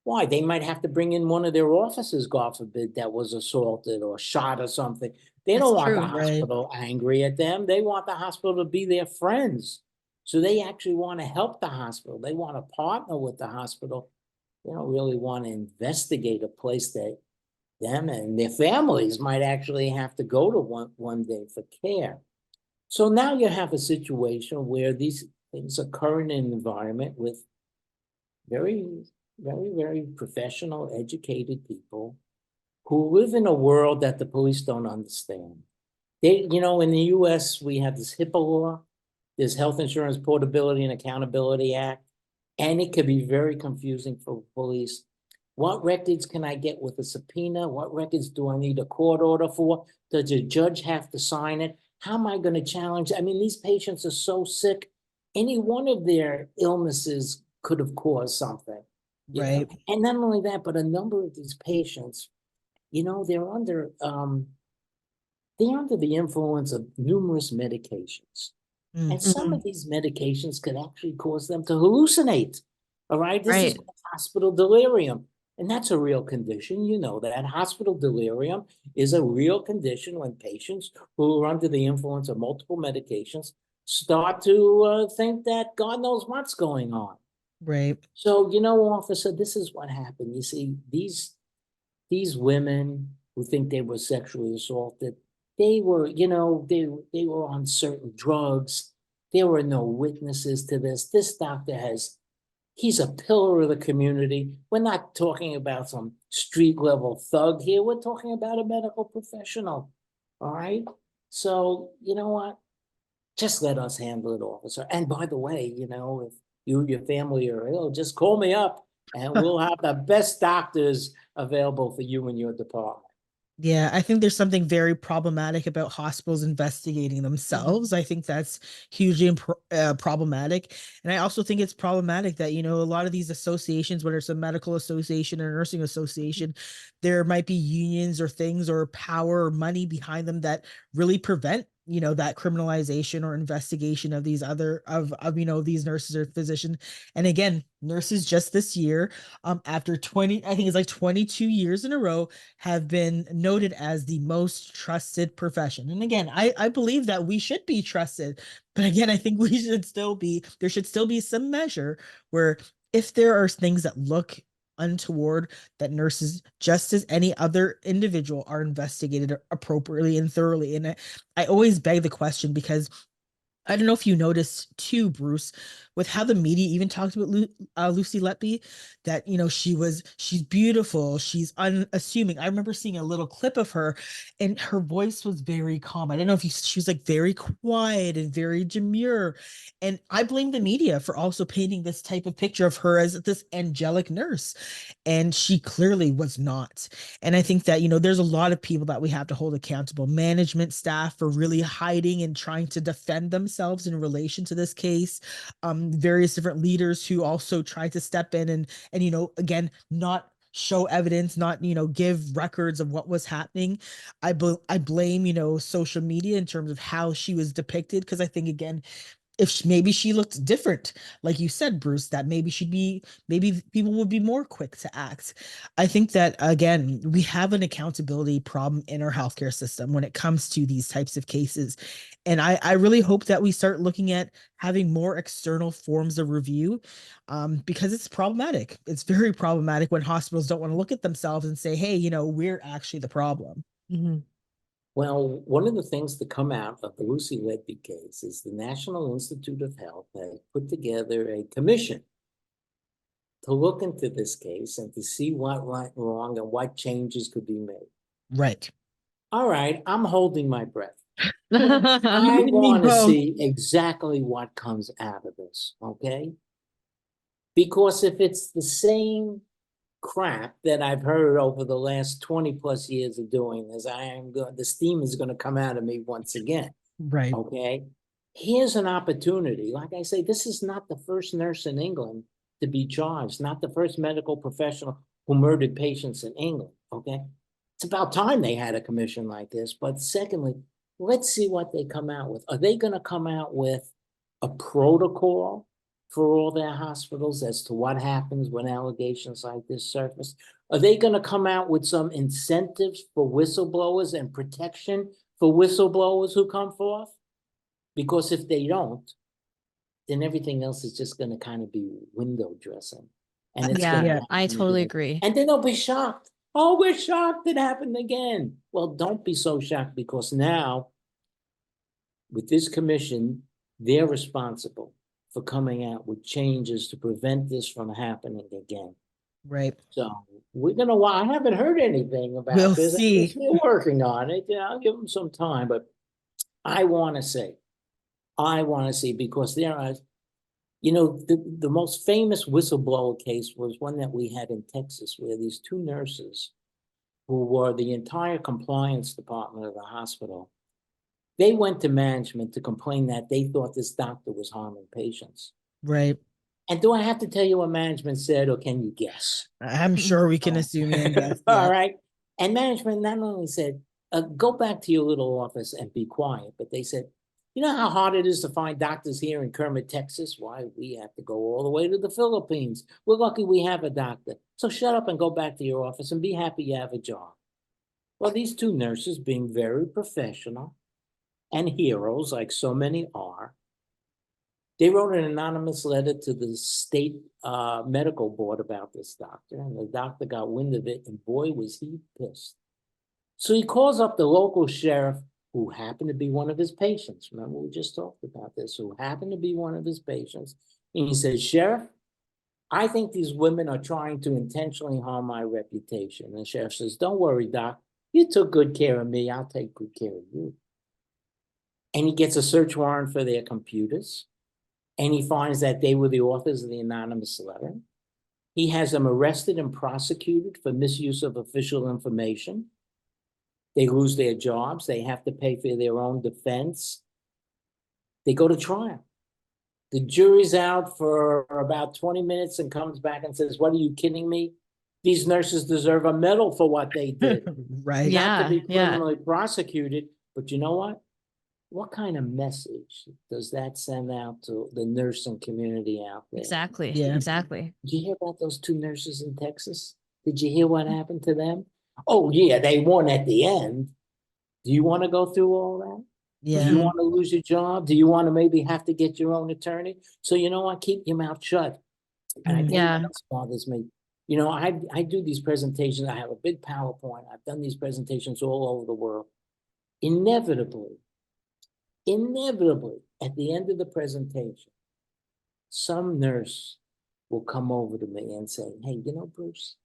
[SPEAKER 4] Why? They might have to bring in one of their officers, God forbid, that was assaulted or shot or something. They don't want the hospital angry at them. They want the hospital to be their friends. So they actually want to help the hospital. They want to partner with the hospital. They don't really want to investigate a place that them and their families might actually have to go to one day for care. So now you have a situation where these things occur in an environment with very, very, very professional, educated people who live in a world that the police don't understand. They, in the US, we have this HIPAA law, there's Health Insurance Portability and Accountability Act, and it can be very confusing for police. What records can I get with a subpoena? What records do I need a court order for? Does a judge have to sign it? How am I going to challenge? I mean, these patients are so sick. Any one of their illnesses could have caused something.
[SPEAKER 2] Right.
[SPEAKER 4] And not only that, but a number of these patients, they're under the influence of numerous medications.
[SPEAKER 2] Mm.
[SPEAKER 4] And some of these medications could actually cause them to hallucinate. All right. This is
[SPEAKER 1] Right.
[SPEAKER 4] hospital delirium. And that's a real condition. You know that hospital delirium is a real condition when patients who are under the influence of multiple medications start to think that God knows what's going on.
[SPEAKER 2] Right.
[SPEAKER 4] So, officer, this is what happened. You see, these women who think they were sexually assaulted, they were, they were on certain drugs. There were no witnesses to this. This doctor he's a pillar of the community. We're not talking about some street level thug here. We're talking about a medical professional. All right. So, you know what? Just let us handle it, officer. And by the way, if you and your family are ill, just call me up and we'll have the best doctors available for you and your department.
[SPEAKER 2] Yeah, I think there's something very problematic about hospitals investigating themselves. I think that's hugely problematic. And I also think it's problematic that, a lot of these associations, whether it's a medical association or nursing association, there might be unions or things or power or money behind them that really prevent that criminalization or investigation of these these nurses or physicians. And again, nurses just this year, after 20, I think it's like 22 years in a row, have been noted as the most trusted profession. And again, I believe that we should be trusted, but again, I think there should still be some measure where if there are things that look untoward, that nurses, just as any other individual, are investigated appropriately and thoroughly. And I always beg the question, because I don't know if you noticed too, Bruce, with how the media even talked about Lucy Letby, that, she's beautiful, she's unassuming. I remember seeing a little clip of her and her voice was very calm. I don't know if she was like very quiet and very demure. And I blame the media for also painting this type of picture of her as this angelic nurse. And she clearly was not. And I think that, there's a lot of people that we have to hold accountable. Management staff for really hiding and trying to defend themselves in relation to this case. Various different leaders who also tried to step in and again, not show evidence, not give records of what was happening. I blame social media in terms of how she was depicted, because I think, again, if maybe she looked different, like you said, Bruce, that maybe people would be more quick to act. I think that, again, we have an accountability problem in our healthcare system when it comes to these types of cases. And I really hope that we start looking at having more external forms of review, because it's problematic. It's very problematic when hospitals don't want to look at themselves and say, hey, we're actually the problem.
[SPEAKER 1] Mm-hmm.
[SPEAKER 4] Well, one of the things to come out of the Lucy Letby case is the National Institute of Health has put together a commission to look into this case and to see what went wrong and what changes could be made.
[SPEAKER 2] Right.
[SPEAKER 4] All right, I'm holding my breath.
[SPEAKER 2] Me
[SPEAKER 4] I want to
[SPEAKER 2] both.
[SPEAKER 4] see exactly what comes out of this, okay? Because if it's the same crap that I've heard over the last 20 plus years of doing this, the steam is going to come out of me once again.
[SPEAKER 2] Right.
[SPEAKER 4] Okay. Here's an opportunity. Like I say, this is not the first nurse in England to be charged, not the first medical professional who murdered patients in England. Okay. It's about time they had a commission like this. But secondly, let's see what they come out with. Are they going to come out with a protocol for all their hospitals as to what happens when allegations like this surface? Are they going to come out with some incentives for whistleblowers and protection for whistleblowers who come forth? Because if they don't, then everything else is just going to kind of be window dressing. And it's
[SPEAKER 1] Yeah,
[SPEAKER 4] gonna
[SPEAKER 1] I totally agree.
[SPEAKER 4] And then they'll be shocked Oh, we're shocked it happened again. Well, don't be so shocked, because now with this commission, they're responsible for coming out with changes to prevent this from happening again.
[SPEAKER 2] Right.
[SPEAKER 4] So we're gonna. I haven't heard anything about
[SPEAKER 2] We'll
[SPEAKER 4] this.
[SPEAKER 2] see.
[SPEAKER 4] They're working on it. Yeah, I'll give them some time, but I want to see, because there are, the most famous whistleblower case was one that we had in Texas, where these two nurses, who were the entire compliance department of the hospital, they went to management to complain that they thought this doctor was harming patients.
[SPEAKER 2] Right.
[SPEAKER 4] And do I have to tell you what management said, or can you guess?
[SPEAKER 2] I'm sure we can assume and guess.
[SPEAKER 4] All right. And management not only said, go back to your little office and be quiet, but they said, you know how hard it is to find doctors here in Kermit, Texas? Why, we have to go all the way to the Philippines. We're lucky we have a doctor. So shut up and go back to your office and be happy you have a job. Well, these two nurses, being very professional and heroes, like so many are, they wrote an anonymous letter to the state medical board about this doctor, and the doctor got wind of it, and boy, was he pissed. So he calls up the local sheriff, who happened to be one of his patients. Remember, we just talked about this, who happened to be one of his patients. And he says, Sheriff, I think these women are trying to intentionally harm my reputation. And the sheriff says, don't worry, Doc. You took good care of me. I'll take good care of you. And he gets a search warrant for their computers. And he finds that they were the authors of the anonymous letter. He has them arrested and prosecuted for misuse of official information. They lose their jobs. They have to pay for their own defense. They go to trial. The jury's out for about 20 minutes and comes back and says, what, are you kidding me? These nurses deserve a medal for what they did.
[SPEAKER 2] Right.
[SPEAKER 4] Not to be criminally prosecuted, but you know what? What kind of message does that send out to the nursing community out there?
[SPEAKER 1] Exactly.
[SPEAKER 2] Yeah.
[SPEAKER 1] Exactly.
[SPEAKER 4] Did you hear about those two nurses in Texas? Did you hear what happened to them? Oh, yeah, they won at the end. Do you want to go through all that?
[SPEAKER 2] Yeah.
[SPEAKER 4] Do you want to lose your job? Do you want to maybe have to get your own attorney? So you know what? Keep your mouth shut. And I tell you what else bothers me. I do these presentations. I have a big PowerPoint. I've done these presentations all over the world. Inevitably, at the end of the presentation, some nurse will come over to me and say, hey, Bruce,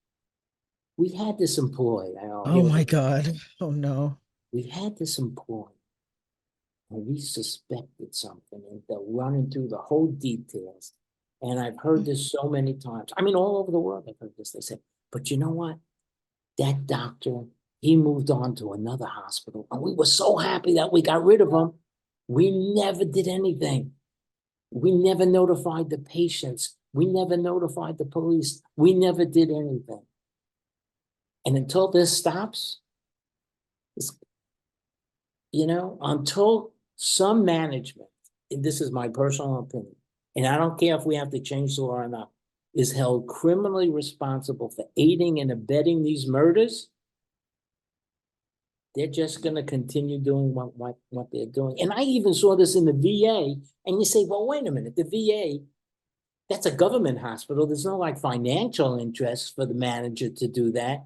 [SPEAKER 4] we had this employee.
[SPEAKER 2] Oh my God. Oh no.
[SPEAKER 4] We had this employee, and we suspected something, and they're running through the whole details. And I've heard this so many times. I mean, all over the world, I've heard this. They say, but you know what? That doctor, he moved on to another hospital, and we were so happy that we got rid of him. We never did anything. We never notified the patients. We never notified the police. We never did anything. And until this stops, until some management, and this is my personal opinion, and I don't care if we have to change the law or not, is held criminally responsible for aiding and abetting these murders, they're just going to continue doing what they're doing. And I even saw this in the VA, and you say, well, wait a minute, the VA, that's a government hospital. There's no financial interest for the manager to do that.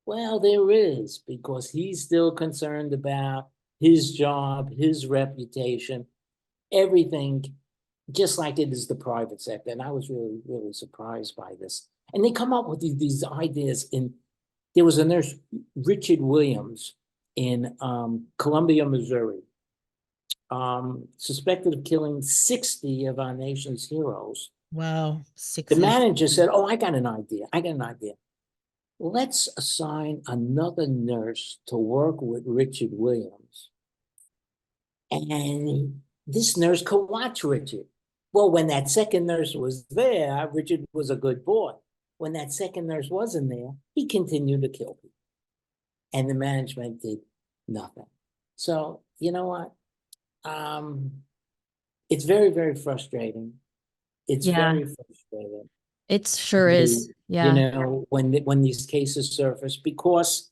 [SPEAKER 4] Well, there is, because he's still concerned about his job, his reputation, everything, just like it is the private sector. And I was really, really surprised by this. And they come up with these ideas. There was a nurse, Richard Williams, in Columbia, Missouri, suspected of killing 60 of our nation's heroes.
[SPEAKER 2] Wow. 60.
[SPEAKER 4] The manager said, oh, I got an idea. Let's assign another nurse to work with Richard Williams. And this nurse could watch Richard. Well, when that second nurse was there, Richard was a good boy. When that second nurse wasn't there, he continued to kill people. And the management did nothing. So, you know what? It's very, very frustrating. It's very frustrating.
[SPEAKER 1] It sure is. Yeah.
[SPEAKER 4] When these cases surface, because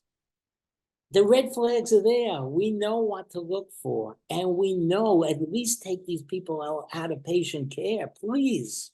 [SPEAKER 4] the red flags are there. We know what to look for, and we know at least take these people out of patient care. Please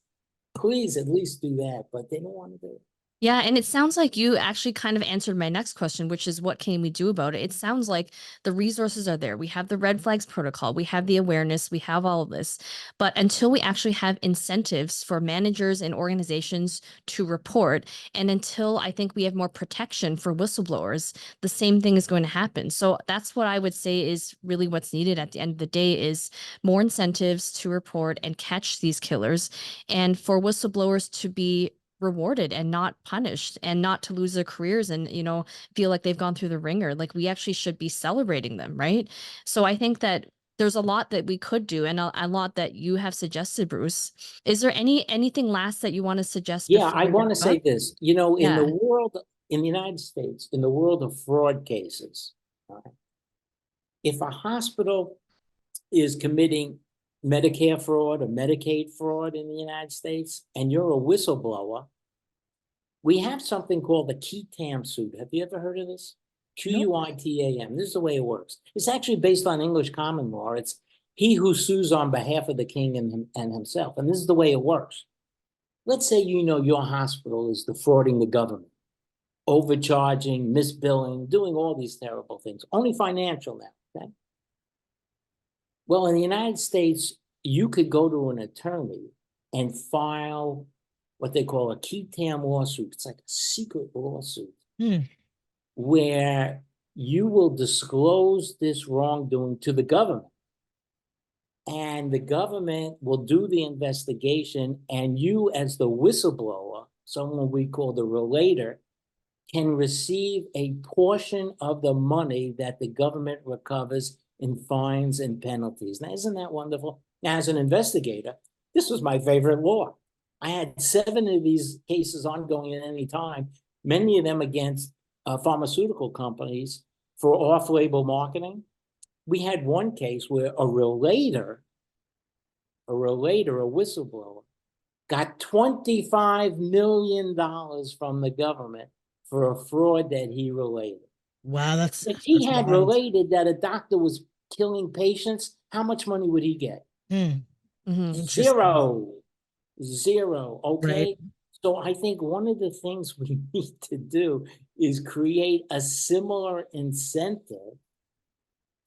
[SPEAKER 4] at least do that. But they don't want to do it.
[SPEAKER 1] Yeah, and it sounds like you actually kind of answered my next question, which is what can we do about it? It sounds like the resources are there. We have the red flags protocol, we have the awareness, we have all of this. But until we actually have incentives for managers and organizations to report, and until I think we have more protection for whistleblowers, the same thing is going to happen. So that's what I would say is really what's needed at the end of the day is more incentives to report and catch these killers, and for whistleblowers to be rewarded and not punished, and not to lose their careers and feel like they've gone through the ringer. Like, we actually should be celebrating them, right? So I think that there's a lot that we could do, and a lot that you have suggested, Bruce. Is there anything last that you want to suggest
[SPEAKER 4] Yeah,
[SPEAKER 1] before
[SPEAKER 4] I
[SPEAKER 1] we
[SPEAKER 4] want to
[SPEAKER 1] wrap
[SPEAKER 4] say
[SPEAKER 1] up?
[SPEAKER 4] this, in the
[SPEAKER 1] Yeah.
[SPEAKER 4] world, in the United States, in the world of fraud cases, if a hospital is committing Medicare fraud or Medicaid fraud in the United States, and you're a whistleblower, we have something called the QUITAM suit. Have you ever heard of this? QUITAM. This is the way it works. It's actually based on English common law. It's he who sues on behalf of the king and himself. And this is the way it works. Let's say your hospital is defrauding the government, overcharging, misbilling, doing all these terrible things, only financial now. Okay? Well, in the United States, you could go to an attorney and file what they call a QUITAM lawsuit. It's like a secret lawsuit where you will disclose this wrongdoing to the government. And the government will do the investigation, and you, as the whistleblower, someone we call the relator, can receive a portion of the money that the government recovers in fines and penalties. Now, isn't that wonderful? Now, as an investigator, this was my favorite law. I had 7 of these cases ongoing at any time, many of them against pharmaceutical companies for off-label marketing. We had one case where a relator, a whistleblower, got $25 million from the government for a fraud that he related.
[SPEAKER 2] Wow, that's
[SPEAKER 4] If he had
[SPEAKER 2] wild.
[SPEAKER 4] related that a doctor was killing patients, how much money would he get?
[SPEAKER 2] Interesting.
[SPEAKER 4] Zero. Okay.
[SPEAKER 2] Right.
[SPEAKER 4] So I think one of the things we need to do is create a similar incentive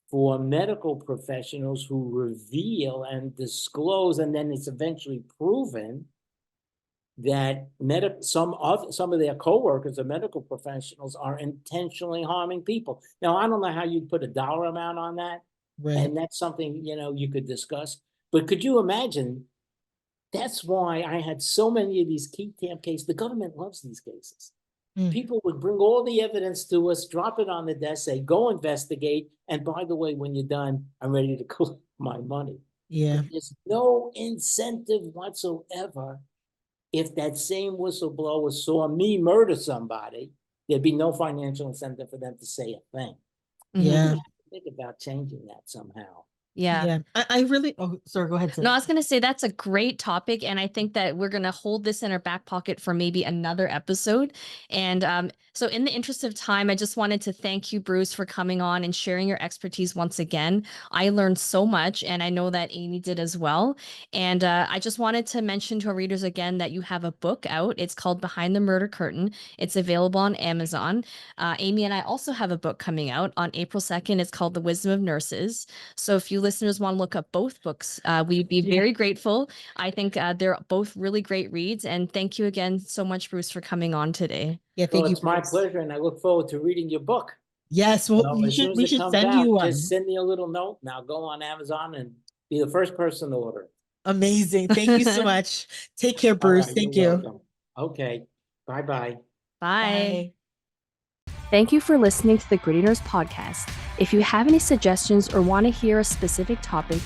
[SPEAKER 4] for medical professionals who reveal and disclose, and then it's eventually proven that some of their coworkers or medical professionals are intentionally harming people. Now, I don't know how you'd put a dollar amount on that,
[SPEAKER 2] Right.
[SPEAKER 4] and that's something you could discuss. But could you imagine? That's why I had so many of these QUITAM cases. The government loves these cases. People would bring all the evidence to us, drop it on the desk, say, go investigate. And by the way, when you're done, I'm ready to collect my money.
[SPEAKER 2] Yeah.
[SPEAKER 4] But there's no incentive whatsoever. If that same whistleblower saw me murder somebody, there'd be no financial incentive for them to say a thing.
[SPEAKER 2] Yeah.
[SPEAKER 4] Think about changing that somehow.
[SPEAKER 1] Yeah.
[SPEAKER 2] I really, sorry, go ahead.
[SPEAKER 1] No, I was going to say that's a great topic. And I think that we're going to hold this in our back pocket for maybe another episode. And so in the interest of time, I just wanted to thank you, Bruce, for coming on and sharing your expertise once again. I learned so much, and I know that Amie did as well. And I just wanted to mention to our readers again that you have a book out. It's called Behind the Murder Curtain. It's available on Amazon. Amie and I also have a book coming out on April 2nd. It's called The Wisdom of Nurses. So if you listeners want to look up both books, we'd be very grateful. I think they're both really great reads. And thank you again so much, Bruce, for coming on today.
[SPEAKER 2] Yeah, thank you.
[SPEAKER 4] It's my pleasure, and I look forward to reading your book.
[SPEAKER 2] Yes, well,
[SPEAKER 4] As soon as
[SPEAKER 2] we
[SPEAKER 4] it
[SPEAKER 2] should
[SPEAKER 4] comes
[SPEAKER 2] send
[SPEAKER 4] out,
[SPEAKER 2] you one.
[SPEAKER 4] just send me a little note, and I'll go on Amazon and be the first person to order it.
[SPEAKER 2] Amazing. Thank you so much. Take care, Bruce.
[SPEAKER 4] Right,
[SPEAKER 2] Thank
[SPEAKER 4] you're
[SPEAKER 2] you.
[SPEAKER 4] welcome. Okay. Bye-bye.
[SPEAKER 1] Bye. Thank you for listening to the Gritty Nurse podcast. If you have any suggestions or want to hear a specific topic,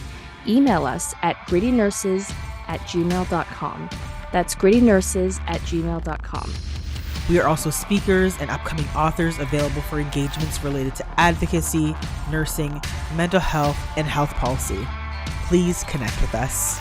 [SPEAKER 1] email us at grittynurses@gmail.com. That's grittynurses@gmail.com.
[SPEAKER 2] We are also speakers and upcoming authors available for engagements related to advocacy, nursing, mental health, and health policy. Please connect with us.